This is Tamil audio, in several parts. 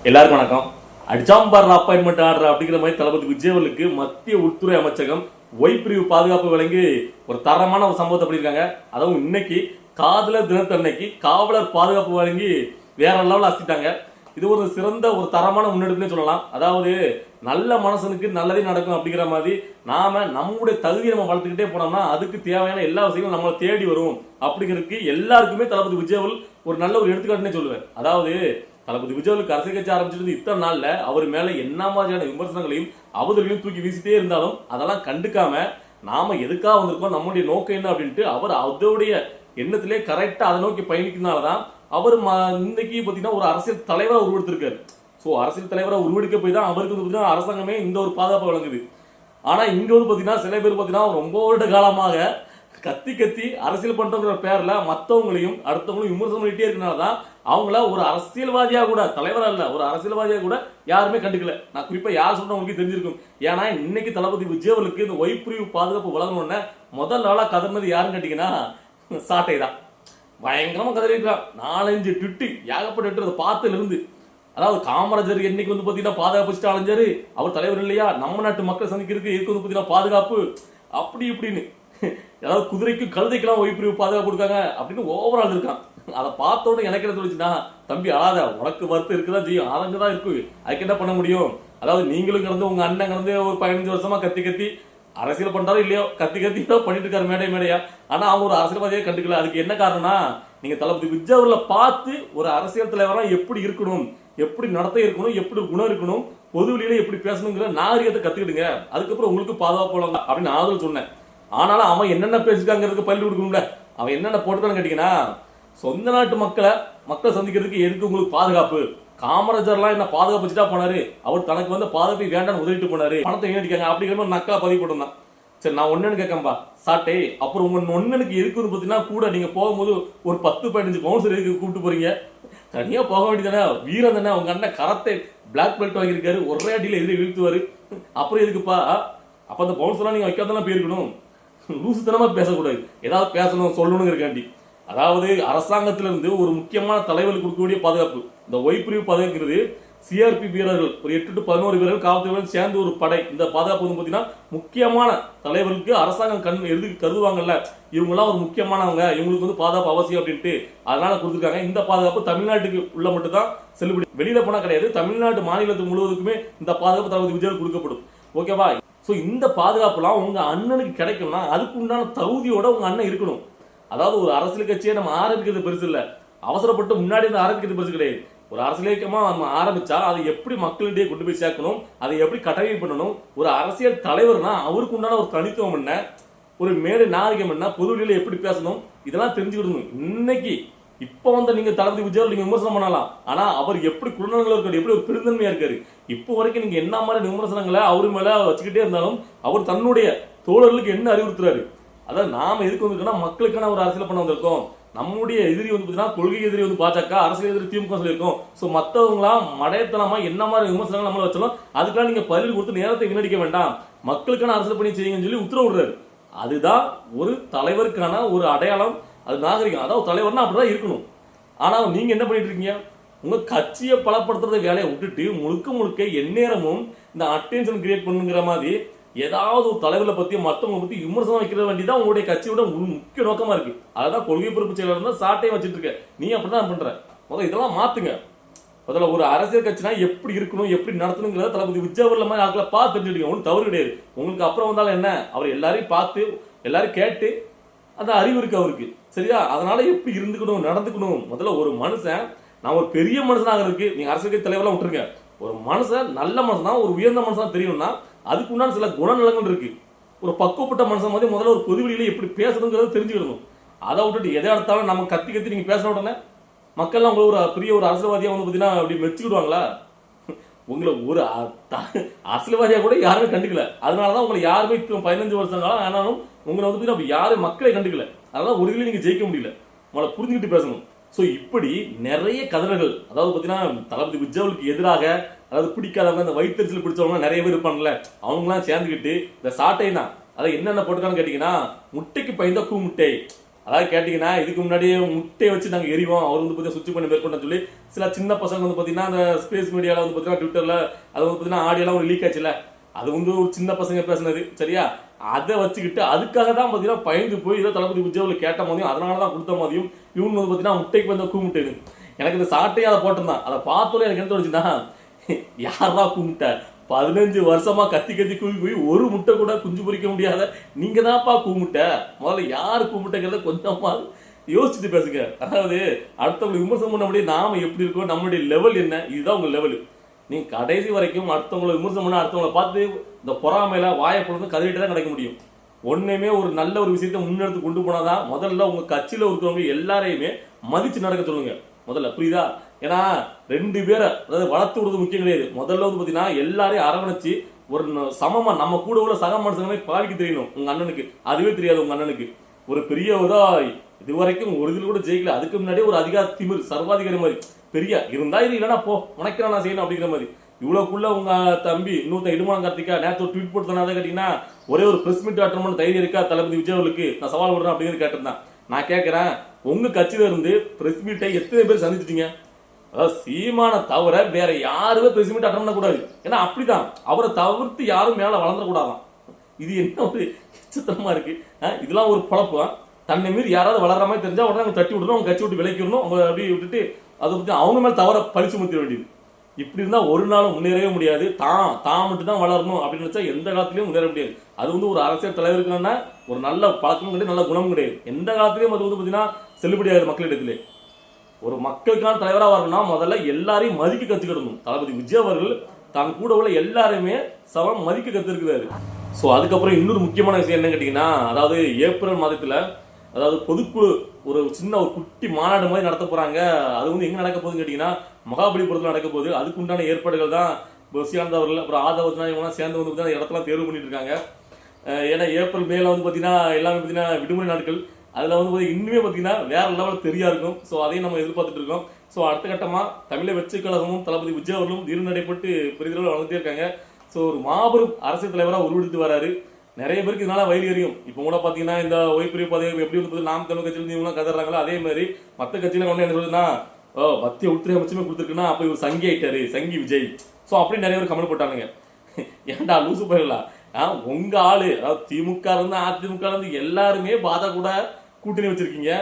எல்லாருக்கும் வணக்கம். அடிச்சாம்பார் அப்பாயின்மெண்ட் ஆர்டர் அப்படிங்கிற மாதிரி தளபதி விஜய் அவர்களுக்கு மத்திய உள்துறை அமைச்சகம் ஒய் பிரிவு பாதுகாப்பு வழங்கி ஒரு தரமான ஒரு சம்பவத்தை பண்ணியிருக்காங்க. அதுவும் இன்னைக்கு காதலர் தினத்தன்னைக்கு காவலர் பாதுகாப்பு வழங்கி வேற லெவலில் அசிட்டாங்க. இது ஒரு சிறந்த ஒரு தரமான முன்னெடுப்புன்னு சொல்லலாம். அதாவது நல்ல மனசனுக்கு நல்லதே நடக்கும் அப்படிங்கிற மாதிரி நாம நம்முடைய தகுதியை நம்ம வளர்த்துக்கிட்டே போனோம்னா அதுக்கு தேவையான எல்லா விஷயங்களும் நம்மளை தேடி வரும் அப்படிங்கிறதுக்கு எல்லாருக்குமே தளபதி விஜய் அவர்கள் ஒரு நல்ல ஒரு எடுத்துக்காட்டுன்னே சொல்லுவேன். அதாவது தளபதி விஜய் அவர்களுக்கு அரசியல் கட்சி ஆரம்பிச்சிருந்து இத்தனை நாள்ல அவர் மேல என்ன மாதிரியான விமர்சனங்களையும் அவதர்களையும் தூக்கி வீசிட்டே இருந்தாலும் அதெல்லாம் கண்டுக்காம நாம எதுக்காக வந்திருக்கோம், நம்முடைய நோக்கம் என்ன அப்படின்ட்டு அவர் அதோடைய எண்ணத்திலே கரெக்டா அதை நோக்கி பயணிக்கிறதுனாலதான் அவர் இன்னைக்கு பாத்தீங்கன்னா ஒரு அரசியல் தலைவராக உருவெடுத்திருக்காரு. ஸோ அரசியல் தலைவராக உருவெடுக்க போய் தான் அவருக்கு வந்து அரசாங்கமே இந்த ஒரு பாதுகாப்பு வழங்குது. ஆனா இங்க வந்து பாத்தீங்கன்னா சில பேர் பாத்தீங்கன்னா ரொம்ப வருட காலமாக கத்தி கத்தி அரசியல் பண்றோங்கிற பேர்ல மற்றவங்களையும் அடுத்தவங்களையும் விமர்சனம் பண்ணிட்டே இருக்கனாலதான் அவங்கள ஒரு அரசியல்வாதியா கூட தலைவரா இல்ல ஒரு அரசியல்வாதியா கூட யாருமே கண்டுக்கல. நான் குறிப்பா யார் சொன்னா உங்களுக்கு தெரிஞ்சிருக்கும். ஏன்னா இன்னைக்கு தளபதி விஜய் அவர்களுக்கு இந்த ஒய் பிரிவு பாதுகாப்பு வழங்கணும்னு முதல் நாளா கதர்னது யாருன்னு கேட்டீங்கன்னா சாட்டை தான். பயங்கரமா கதறிக்கிறான். 4-5 ட்விட்டு ஏகப்பட்டு பார்த்ததுல இருந்து. அதாவது காமராஜர் என்னைக்கு வந்து பாத்தீங்கன்னா பாதுகாப்பு வச்சுட்டு அலைஞ்சாரு, அவர் தலைவர் இல்லையா, நம்ம நாட்டு மக்கள் சந்திக்கிறதுக்கு இருக்கு வந்து பாத்தீங்கன்னா பாதுகாப்பு அப்படி இப்படின்னு, ஏதாவது குதிரைக்கும் கழுதைக்கெல்லாம் ஒய் பிரிவு பாதுகாப்பு கொடுக்காங்க அப்படின்னு ஓவரால் இருக்கான். அதை பார்த்தோன்னு எனக்கு என்ன தோணுச்சுன்னா, தம்பி அழாத, உனக்கு வருத்தம் இருக்குதான் செய்யும், அறங்குதான் இருக்கு, அதுக்கு என்ன பண்ண முடியும். அதாவது நீங்களும் கிடந்து உங்க அண்ணன் கிடந்து ஒரு 15 வருஷமா கத்தி கத்தி அரசியல் பண்றாரோ இல்லையோ கத்தி கத்தி தான் பண்ணிட்டு இருக்காரு மேடையா. ஆனா அவங்க ஒரு அரசியல்வாதியை கண்டுக்கல. அதுக்கு என்ன காரணம்னா, நீங்க தளபதி விஜய் அவர்களை பார்த்து ஒரு அரசியல் தலைவரா எப்படி இருக்கணும், எப்படி நடத்த இருக்கணும், எப்படி குணம் இருக்கணும், பொது வெளியில எப்படி பேசணுங்கிற நாகரிகத்தை கத்துக்கிடுங்க, அதுக்கப்புறம் உங்களுக்கு பாதுகாப்பு போலாம் அப்படின்னு ஆதரவு சொன்னேன். ஆனாலும் அவன் என்னென்ன பேசிருக்காங்கிறதுக்கு பள்ளி கொடுக்கணும்ல. அவன் என்னென்ன போட்டுக்கான்னு கேட்டீங்கன்னா, சொந்த நாட்டு மக்களை சந்திக்கிறதுக்கு எதுக்கு உங்களுக்கு பாதுகாப்பு, காமராஜர்லாம் என்ன பாதுகாப்பு வச்சுட்டா போனாரு, அவர் தனக்கு வந்து பாதுகாப்பு வேண்டாம்னு உதவிட்டு போனாரு, பணத்தை ஏடிக்காங்க அப்படிங்கிற மாதிரி நக்கா பதிவு போட்டிருந்தான். சரி நான் ஒன்னு கேட்கம்பா சாட்டே, அப்புறம் உங்க ஒன்னுக்கு இருக்குன்னு பாத்தீங்கன்னா கூட நீங்க போகும்போது ஒரு 10-15 பவுன்சர் எதுக்கு கூப்பிட்டு போறீங்க, தனியா போக வேண்டியதானே, வீரம் தானே, உங்க அண்ணன் கரத்தை பிளாக் பெல்ட் வாங்கியிருக்காரு, ஒரே அடியில எதிரே வீழ்த்துவாரு, அப்புறம் எதுக்குப்பா, அப்ப அந்த பவுன்சர்லாம் நீங்க வைக்காதான் போயிருக்கணும், லூசுத்தனமா பேசக்கூடாது, ஏதாவது பேசணும் சொல்லணும்னு இருக்காண்டி. அதாவது அரசாங்கத்திலிருந்து ஒரு முக்கியமான தலைவர்களுக்கு கொடுக்கக்கூடிய பாதுகாப்பு இந்த ஒய் பிரிவு பாதுகாக்கிறது. சிஆர்பி வீரர்கள் ஒரு 8 to 11 வீரர்கள் காவல்துறையுடன் சேர்ந்து ஒரு படை. இந்த பாதுகாப்பு வந்து பாத்தீங்கன்னா முக்கியமான தலைவர்களுக்கு அரசாங்கம் எதுக்கு கருதுவாங்கல்ல, இவங்கெல்லாம் ஒரு முக்கியமானவங்க, இவங்களுக்கு வந்து பாதுகாப்பு அவசியம் அப்படின்ட்டு அதனால கொடுத்துருக்காங்க. இந்த பாதுகாப்பு தமிழ்நாட்டுக்கு உள்ள மட்டும் தான் செல்லுபடி, வெளியில போனா கிடையாது. தமிழ்நாட்டு மாநிலத்துக்கு முழுவதுக்குமே இந்த பாதுகாப்பு தளபதி விஜய் கொடுக்கப்படும். ஓகேவா? சோ இந்த பாதுகாப்புலாம் உங்க அண்ணனுக்கு கிடைக்கும்னா அதுக்கு உண்டான தகுதியோட உங்க அண்ணன் இருக்கணும். அதாவது ஒரு அரசியல் கட்சியை நம்ம ஆரம்பிக்கிறது பெருசு இல்ல, அவசரப்பட்டு முன்னாடி இருந்து ஆரம்பிக்கிறது பெருசு கிடையாது. ஒரு அரசியல் இயக்கமா நம்ம ஆரம்பிச்சா அதை எப்படி மக்களிடையே கொண்டு போய் சேர்க்கணும், அதை எப்படி கட்டளை பண்ணணும், ஒரு அரசியல் தலைவர்னா அவருக்கு உண்டான ஒரு தனித்துவம் என்ன, ஒரு மேடை நாகரிகம் என்ன, பொதுவெளியில எப்படி பேசணும், இதெல்லாம் தெரிஞ்சுக்கிடணும். இன்னைக்கு இப்ப வந்து நீங்க தளபதி விஜய் நீங்க விமர்சனம் பண்ணலாம், ஆனா அவர் எப்படி குடும்பங்கள் இருக்காரு, எப்படி ஒரு பெருந்தன்மையா இருக்காரு, இப்போ வரைக்கும் நீங்க என்ன மாதிரி விமர்சனங்களை அவரு மேல வச்சுக்கிட்டே இருந்தாலும் அவர் தன்னுடைய தோழர்களுக்கு என்ன அறிவுறுத்துறாரு. அதாவது நாம எதுக்கு வந்திருக்கோம்னா மக்களுக்கான ஒரு அரசியல் பண்ண வந்திருக்கோம். நம்முடைய எதிரி வந்து பாத்தீங்கன்னா கொள்கை எதிரி வந்து பாஜக, அரசியல் எதிரி திமுக சொல்லியிருக்கோம். சோ மத்தவங்களாம் மடையத்தனமா என்ன மாதிரி விமர்சனங்கள் நம்மள வச்சாலும் அதுக்கெல்லாம் நீங்க பதில் கொடுத்து நேரத்தை வீணடிக்க வேண்டாம், மக்களுக்கான அரசியல் பணி செய்யுங்கன்னு சொல்லி உத்தரவு விடுறாரு. அதுதான் ஒரு தலைவருக்கான ஒரு அடையாளம், அது நாகரிகம். அதாவது தலைவர்னா அப்படிதான் இருக்கணும். ஆனா நீங்க என்ன பண்ணிட்டு இருக்கீங்க, உங்க கட்சியை பலப்படுத்துறத வேலையை விட்டுட்டு முழுக்க எந்நேரமும் இந்த அட்டென்ஷன் கிரியேட் பண்ணுங்கிற மாதிரி ஏதாவது ஒரு தலைவரை பத்தி மற்றவங்களை பத்தி விமர்சனம் வைக்கிற வேண்டியதான் உங்களுடைய கட்சியோட முக்கிய நோக்கமா இருக்கு. அதான் கொள்கை பொறுப்பு செயலர் தான் சாட்டையும் வச்சுட்டு இருக்க, நீ அப்படிதான் பண்ற. முதல்ல இதெல்லாம் மாத்துங்க. முதல்ல ஒரு அரசியல் கட்சினா எப்படி இருக்கணும், எப்படி நடத்தணுங்கிறத தளபதி விஜய் அவர்கள் மாதிரி ஆட்களை பார்த்து தெரிஞ்சுக்கிங்க. ஒன்றும் தவறு கிடையாது. உங்களுக்கு அப்புறம் வந்தாலும் என்ன, அவர் எல்லாரையும் பார்த்து எல்லாரும் கேட்டு அந்த அறிவு இருக்கு அவருக்கு, சரியா? அதனால எப்படி இருந்துக்கணும், நடந்துக்கணும். முதல்ல ஒரு மனுஷன், நான் ஒரு பெரிய மனுஷனாக இருக்கு, நீங்க அரசியல் கட்சி தலைவரெல்லாம் விட்டுருங்க, ஒரு மனுஷன் நல்ல மனுஷனா ஒரு உயர்ந்த மனுஷனா தெரியும்னா அதுக்கு உண்டான சில குணநலங்கள் இருக்கு. ஒரு பக்குவப்பட்ட மனுஷன் மாதிரி முதல்ல ஒரு பொதுவெளியில எப்படி பேசணுங்கிறத தெரிஞ்சுக்கணும். அதை விட்டுட்டு எதை எடுத்தாலும் நம்ம கத்தி கத்தி நீங்க பேசின உடனே மக்கள்லாம் உங்களை ஒரு பெரிய ஒரு அரசியல்வாதியா வந்து பாத்தீங்கன்னா அப்படி மெச்சுக்கிடுவாங்களா? உங்களை ஒரு அரசியல்வாதியா கூட யாருமே கண்டுக்கல. அதனாலதான் உங்களை யாருமே 15 வருஷம் காலம் ஆனாலும் உங்களை வந்து யாரும் மக்களை கண்டுக்கல. அதனால ஒரு நீங்க ஜெயிக்க முடியல. உங்களை புரிஞ்சுக்கிட்டு பேசணும். சோ இப்படி நிறைய கதறல்கள், அதாவது பாத்தீங்கன்னா தளபதி விஜய்க்கு எதிராக, அதாவது பிடிக்காதவங்க, இந்த வயிற்றுச்சல் பிடிச்சவங்க நிறைய பேர் இருப்பாங்கல்ல, அவங்க எல்லாம் சேர்ந்துக்கிட்டு இந்த சாட்டைனா அதை என்னென்ன போட்டுக்கான்னு கேட்டீங்கன்னா, முட்டைக்கு பயந்த கூ முட்டை, அதாவது கேட்டீங்கன்னா இதுக்கு முன்னாடியே முட்டையை வச்சு நாங்கள் எரிவோம், அவர் வந்து பார்த்தீங்கன்னா சுவிட்ச் பண்ணி மேற்கொண்டு சொல்லி சில சின்ன பசங்க வந்து பார்த்தீங்கன்னா அந்த ஸ்பேஸ் மீடியாவில் வந்து பார்த்தீங்கன்னா ட்விட்டரில் அது வந்து பார்த்தீங்கன்னா ஆடியோலாம் ஒரு லீக் ஆச்சுல, அது வந்து ஒரு சின்ன பசங்க பேசுனது சரியா, அதை வச்சுக்கிட்டு அதுக்காக தான் பார்த்தீங்கன்னா பயந்து போய் ஏதோ தளபதி விஜய் கேட்ட மாதிரியும் அதனால தான் கொடுத்த மாதிரியும் இவங்க வந்து பார்த்தீங்கன்னா முட்டைக்கு வந்து கூமுட்டேன்னு எனக்கு இந்த சாட்டையே அதை போட்டிருந்தான். அதை பார்த்தோன்னே எனக்கு என்ன தோணுச்சுன்னா, யாரா கும்பிட்ட 15 வருஷமா கத்தி கத்தி கூவி ஒரு முட்டை கூட குஞ்சு பொறிக்க முடியாத நீங்க தான்ப்பா கூமுட்ட, முதல்ல யாரு கூமுட்டங்கிறத கொஞ்சமா யோசிச்சுட்டு பேசுங்க. அதாவது அடுத்தவங்களை விமர்சனம் பண்ணபடி நாம எப்படி இருக்கோம், நம்மளுடைய லெவல் என்ன, இதுதான் உங்க லெவல். நீங்க கடைசி வரைக்கும் அடுத்தவங்களை விமர்சனம் பண்ண அடுத்தவங்களை பார்த்து இந்த பொறாமையில வாயை பொழுது கதறிட்டு தான் கிடைக்க முடியும். ஒன்றுமே ஒரு நல்ல ஒரு விஷயத்தை முன்னெடுத்து கொண்டு போனாதான் முதல்ல உங்க கட்சியில இருக்கிறவங்க எல்லாரையுமே மதிச்சு நடக்க சொல்லுங்க முதல்ல, புரியுதா? ஏன்னா 2 பேரை அதாவது வளர்த்து விடுறது முக்கியம் கிடையாது, முதல்ல வந்து பார்த்தீங்கன்னா எல்லாரையும் அரவணைச்சு ஒரு சமமா நம்ம கூட உள்ள சக மனுஷங்களை பாதிக்க தெரியணும். உங்க அண்ணனுக்கு அதுவே தெரியாது, உங்க அண்ணனுக்கு ஒரு பெரிய இது வரைக்கும் ஒரு இதில் கூட ஜெயிக்கல, அதுக்கு முன்னாடியே ஒரு அதிகார திமிர் சர்வாதிகாரி மாதிரி பெரிய இருந்தா இது இல்லைன்னா போ உனக்கு நான் செய்யணும் அப்படிங்கிற மாதிரி. இவ்வளவுக்குள்ள உங்க தம்பி இன்னொருத்த இடுமான கார்த்திகா நேற்று ஒரு ட்வீட் போட்டு சொன்னாதான் கேட்டீங்கன்னா ஒரே ஒரு பிரஸ் மீட் ஆட்டணும் தைரியம் இருக்கா தளபதி விஜய் அவர்களுக்கு, நான் சவால் விடுறேன் அப்படிங்கிறது கேட்டிருந்தேன். நான் கேட்கிறேன், உங்க கட்சியில இருந்து பிரஸ் மீட்டை எத்தனை பேர் சந்திச்சிட்டீங்க? அதாவது சீமான தவிர வேற யாருமே பிரஸ் மீட் அட்டன் பண்ணக்கூடாது, ஏன்னா அப்படிதான் அவரை தவிர்த்து யாரும் மேல வளர்ந்துடக்கூடாதான். இது என்ன ஒரு எச்சத்தனமா இருக்கு, இதெல்லாம் ஒரு பொழப்பு. தன்னை மீறி யாராவது வளர்ற மாதிரி தெரிஞ்சா உடனே அவங்க தட்டி விடணும், அவங்க கட்சி விட்டு விலைக்கிடணும், அவங்க அப்படியே விட்டுட்டு அதை பத்தி அவங்க மேல தவற பழிச்சு முத்திர வேண்டியது. இப்படி இருந்தா ஒரு நாளும் முன்னேறவே முடியாது. தான் மட்டும் தான் வளரணும் அப்படின்னு நினைச்சா எந்த காலத்திலயும் முன்னேற முடியாது. அது வந்து ஒரு அரசியல் தலைவருக்குன்னா ஒரு நல்ல பழக்கமும் கிடையாது, நல்ல குணமும் கிடையாது. எந்த காலத்திலயும் அது வந்து பாத்தீங்கன்னா செல்லுபடியாகுது மக்களிடத்திலே. ஒரு மக்களுக்கான தலைவராக வரணும்னா முதல்ல எல்லாரையும் மதிக்க கத்துக்கிடணும். தளபதி விஜய் அவர்கள் தான் கூட உள்ள எல்லாருமே சமம் மதிக்க கத்துருக்கிறாரு. ஸோ அதுக்கப்புறம் இன்னொரு முக்கியமான விஷயம் என்ன கேட்டீங்கன்னா, அதாவது ஏப்ரல் மாதத்துல அதாவது பொதுக்குழு ஒரு சின்ன ஒரு குட்டி மாநாடு மாதிரி நடத்த போறாங்க. அது வந்து எங்க நடக்க போகுதுன்னு கேட்டீங்கன்னா மகாபலிபுரத்தில் நடக்க போகுது. அதுக்கு உண்டான ஏற்பாடுகள் தான் பசியானந்த் அவர்கள் அப்புறம் ஆதவ இவங்கலாம் சேர்ந்து வந்து இடத்தெல்லாம் தேர்வு பண்ணிட்டு இருக்காங்க. ஏன்னா ஏப்ரல் மேல வந்து பாத்தீங்கன்னா எல்லாமே பாத்தீங்கன்னா விடுமுறை நாட்கள், அதுல வந்து இன்னுமே பாத்தீங்கன்னா வேற லெவல் தெரியா இருக்கும். ஸோ அதையும் நம்ம எதிர்பார்த்துட்டு இருக்கோம். ஸோ அடுத்த கட்டமா தமிழக வெற்றி கழகமும் தளபதி விஜய் அவர்களும் இரு நடைபெற்று பெரிதளவில் வளர்ந்தே இருக்காங்க. ஸோ ஒரு மாபெரும் அரசியல் தலைவராக உருவெடுத்து வராரு. நிறைய பேருக்கு இதனால வயல் எறியும். இப்போ கூட பாத்தீங்கன்னா இந்த ஒய்பிரி பதவி எப்படி வந்து நாம் தமிழ் கட்சியில இவங்க கதறாங்களோ அதே மாதிரி மற்ற கட்சியில ஒண்ணு என்ன சொல்லுதுன்னா, மத்திய உள்துறை அமைச்சமே கொடுத்துருக்குன்னா அப்ப இவர் சங்கி ஆயிட்டாரு, சங்கி விஜய். ஸோ அப்படி நிறைய பேர் கமெண்ட் போட்டானுங்க. ஏன்டா லூசு போயிடலாம், உங்க ஆளு அதாவது திமுக இருந்து அதிமுக இருந்து எல்லாருமே பாதா கூட கூட்டணி வச்சிருக்கீங்க.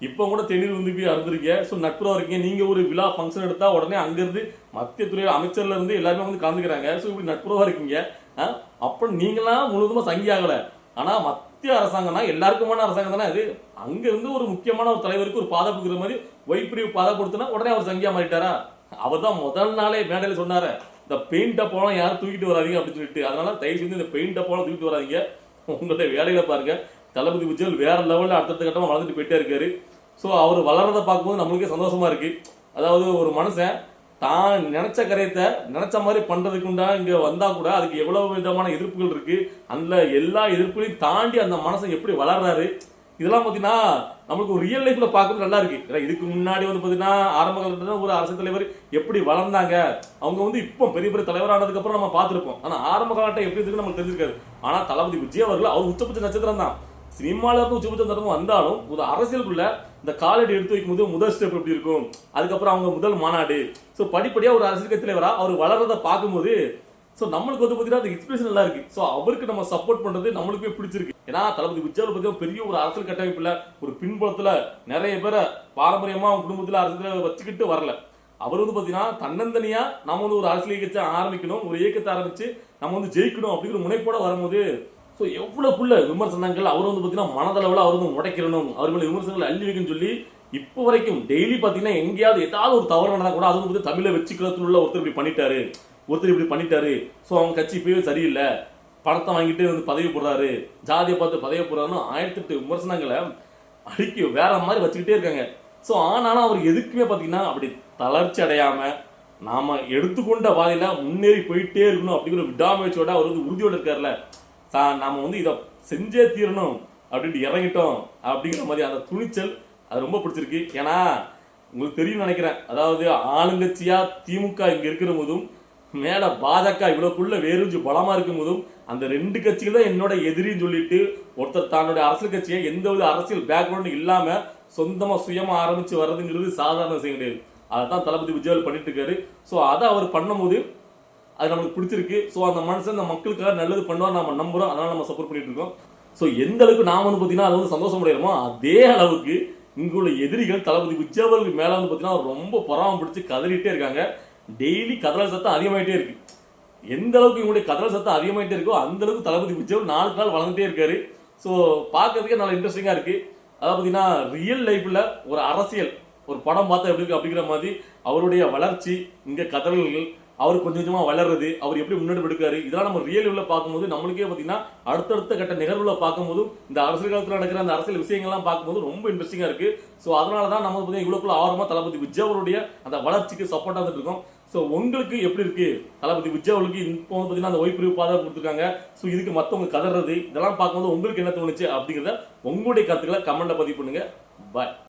இப்போ கூட தெளிவு வந்து போய் அறுந்துருக்கீங்க. ஸோ நட்புறவா இருக்கீங்க. நீங்க ஒரு விழா ஃபங்க்ஷன் எடுத்தா உடனே அங்கிருந்து மத்திய துறை அமைச்சர்ல இருந்து எல்லாருமே வந்து கலந்துக்கிறாங்க. ஸோ இப்படி நட்புறவா இருக்கீங்க. அப்ப நீங்களாம் முழுவதுமா சங்கி ஆகல. ஆனா மத்திய அரசாங்கம்னா எல்லாருக்குமான அரசாங்கம் தானே அது. அங்க இருந்து ஒரு முக்கியமான ஒரு தலைவருக்கு ஒரு பாதை கொடுக்குற மாதிரி ஒய்பிரிவு பாதை கொடுத்தனா உடனே அவர் சங்கியா மாறிட்டாரா? அவர் தான் முதல் நாளே மேடையில் சொன்னாரு, இந்த பெயிண்ட் டப்பாலாம் யாரும் தூக்கிட்டு வராதீங்க அப்படின்னு சொல்லிட்டு. அதனால தயவு செஞ்சு இந்த பெயிண்ட் டப்பாலாம் தூக்கிட்டு வராதீங்க, உங்களுடைய வேலைகளை பாருங்க. தளபதி விஜய் வேற லெவலில் அடுத்தடுத்த கட்டமாக வளர்ந்துட்டு போயிட்டே இருக்காரு. ஸோ அவர் வளர்றதை பார்க்கும்போது நம்மளுக்கே சந்தோஷமா இருக்கு. அதாவது ஒரு மனுஷன் தான் நினைச்ச கரையத்தை நினைச்ச மாதிரி பண்றதுக்கு உண்டா இங்க வந்தா கூட அதுக்கு எவ்வளவு விதமான எதிர்ப்புகள் இருக்கு. அந்த எல்லா எதிர்ப்புகளையும் தாண்டி அந்த மனுஷன் எப்படி வளர்றாரு, இதெல்லாம் பாத்தீங்கன்னா நம்மளுக்கு ஒரு ரியல் லைஃப்ல பார்க்கறது நல்லா இருக்கு. இதுக்கு முன்னாடி வந்து பாத்தீங்கன்னா ஆரம்ப காலத்துல ஒரு அரசியல் தலைவர் எப்படி வளர்ந்தாங்க, அவங்க வந்து இப்போ பெரிய பெரிய தலைவரானதுக்கு அப்புறம் நம்ம பார்த்திருப்போம். ஆனா ஆரம்ப காலகட்டம் எப்படி இருக்குன்னு நமக்கு தெரிஞ்சிருக்காது. ஆனா தளபதி விஜய் அவர்கள் அவர் உச்சபட்ச நட்சத்திரம் தான். சினிமால இருந்து உச்சபட்ச நட்சத்திரம் வந்தாலும் ஒரு அரசியலுக்குள்ள இந்த காலடி எடுத்து வைக்கும் போது முதல் ஸ்டெப் எப்படி இருக்கும், அதுக்கப்புறம் அவங்க முதல் மாநாடு. ஸோ படிப்படியா ஒரு அரசியல் கட்சி தலைவரா அவர் வளர்றதை பார்க்கும்போது ஸோ நம்மளுக்கு வந்து பார்த்தீங்கன்னா அந்த எக்ஸ்பிரஷன் நல்லா இருக்கு. ஸோ அவருக்கு நம்ம சப்போர்ட் பண்றது நம்மளுக்கே பிடிச்சிருக்கு. ஏன்னா தளபதி விஜய் பார்த்தீங்கன்னா பெரிய ஒரு அரசியல் கட்டமைப்புல ஒரு பின்புலத்துல நிறைய பேரை பாரம்பரியமா அவங்க குடும்பத்துல அரசியல் வச்சுக்கிட்டு வரல. அவர் வந்து பாத்தீங்கன்னா தன்னந்தனியா நம்ம வந்து ஒரு அரசியல் இயக்கத்தை ஆரம்பிக்கணும், ஒரு இயக்கத்தை ஆரம்பிச்சு நம்ம வந்து ஜெயிக்கணும் அப்படிங்கிற முனைப்போட வரும்போது ஸோ எவ்வளவுக்குள்ள விமர்சனங்கள் அவர் வந்து பாத்தீங்கன்னா மனதளவில் அவர் வந்து முடைக்கிறணும், அவர் மேல விமர்சனங்களை அள்ளி வைக்கணும்னு சொல்லி இப்போ வரைக்கும் டெய்லி பாத்தீங்கன்னா எங்கேயாவது ஏதாவது ஒரு தவறு நடந்தா கூட அது வந்து தமிழை வெற்றி கலத்தில் உள்ள ஒருத்தர் இப்படி பண்ணிட்டாரு, ஒருத்தர் இப்படி பண்ணிட்டாரு, ஸோ அவங்க கட்சி இப்பவே சரியில்லை, பணத்தை வாங்கிட்டு வந்து பதவி போடுறாரு, ஜாதியை பார்த்து பதவி போடுறாருன்னு 1008 விமர்சனங்களை அடிக்க வேற மாதிரி வச்சுக்கிட்டே இருக்காங்க. ஸோ ஆனாலும் அவர் எதுக்குமே பார்த்தீங்கன்னா அப்படி தளர்ச்சி அடையாம நாம எடுத்துக்கொண்ட பாதையில முன்னேறி போயிட்டே இருக்கணும் அப்படிங்கிற விடாமுயற்சியோட அவர் வந்து உறுதியோடு இருக்காருல்ல, நாம வந்து இதை செஞ்சே தீரணும் அப்படின்ட்டு இறங்கிட்டோம் அப்படிங்கிற மாதிரி அந்த துணிச்சல் அது ரொம்ப பிடிச்சிருக்கு. ஏன்னா உங்களுக்கு தெரியும் நினைக்கிறேன், அதாவது ஆளுங்கட்சியா திமுக இங்க இருக்கிற போதும் மேல பாஜக இவ்வளவுக்குள்ள வேறுஞ்சு பலமா இருக்கும் போதும் அந்த ரெண்டு கட்சிகள் தான் என்னோட எதிரின்னு சொல்லிட்டு ஒருத்தர் தன்னுடைய அரசியல் கட்சியை எந்த வித அரசியல் பேக்ரவுண்ட் இல்லாம சொந்தமா சுயமா ஆரம்பிச்சு வர்றதுங்கிறது சாதாரண விஷயம் கிடையாது. அதான் தளபதி விஜய் பண்ணிட்டு இருக்காரு. ஸோ அதை அவர் பண்ணும்போது அது நமக்கு பிடிச்சிருக்கு. ஸோ அந்த மனுஷன் இந்த மக்களுக்காக நல்லது பண்ணுவார் நம்ம நம்புறோம். அதனால நம்ம சப்போர்ட் பண்ணிட்டு இருக்கோம். ஸோ எந்த அளவுக்கு நாம வந்து பார்த்தீங்கன்னா அது வந்து சந்தோஷம் அடைகிறோமோ அதே அளவுக்கு இங்குள்ள எதிரிகள் தளபதி விஜய் அவர்களுக்கு மேல வந்து பார்த்தீங்கன்னா ரொம்ப பொறாம பிடிச்சி கதறிட்டே இருக்காங்க. டெய்லி கதறல் சத்தம் அதிகமாயிட்டே இருக்கு. எந்த அளவுக்கு இவங்களுடைய கதறல் சத்தம் அதிகமாயிட்டே இருக்கோ அந்த அளவுக்கு தளபதி விஜய் நாளுக்கு நாள் வளர்ந்துட்டே இருக்காரு. ஸோ பார்க்கறதுக்கே நல்ல இன்ட்ரெஸ்டிங்கா இருக்கு. அதாவது பார்த்தீங்கன்னா ரியல் லைஃப்ல ஒரு அரசியல் ஒரு படம் பார்த்தா எப்படி இருக்கு அப்படிங்கிற மாதிரி அவருடைய வளர்ச்சி, இங்க கதறல்கள், அவர் கொஞ்சம் கொஞ்சமா வளர்றது, அவர் எப்படி முன்னெடுப்பு எடுக்காரு, இதெல்லாம் நம்ம ரியல் லைஃப்ல பார்க்கும்போது நம்மளுக்கே பார்த்தீங்கன்னா அடுத்தடுத்த கட்ட நிகழ்வுல பார்க்கும்போது இந்த அரசியல் காலத்தில் நடக்கிற அந்த அரசியல் விஷயங்கள்லாம் பார்க்கும்போது ரொம்ப இன்ட்ரெஸ்டிங்கா இருக்கு. ஸோ அதனால தான் நம்ம பார்த்தீங்கன்னா இவ்வளோக்குள்ள ஆர்வமா தளபதி விஜய் அவருடைய அந்த வளர்ச்சிக்கு சப்போர்ட்டா வந்துட்டு இருக்கோம். ஸோ உங்களுக்கு எப்படி இருக்கு தளபதி விஜய் அவர்களுக்கு இப்போ வந்து பார்த்தீங்கன்னா அந்த ஓய்வு பாதுகாப்பு கொடுத்துருக்காங்க. ஸோ இதுக்கு மற்றவங்க கதறது இதெல்லாம் பார்க்கும்போது உங்களுக்கு என்ன தோணுச்சு அப்படிங்கிறத உங்களுடைய கருத்துக்களை கமெண்ட்ல பதிவு பண்ணுங்க. பாய்.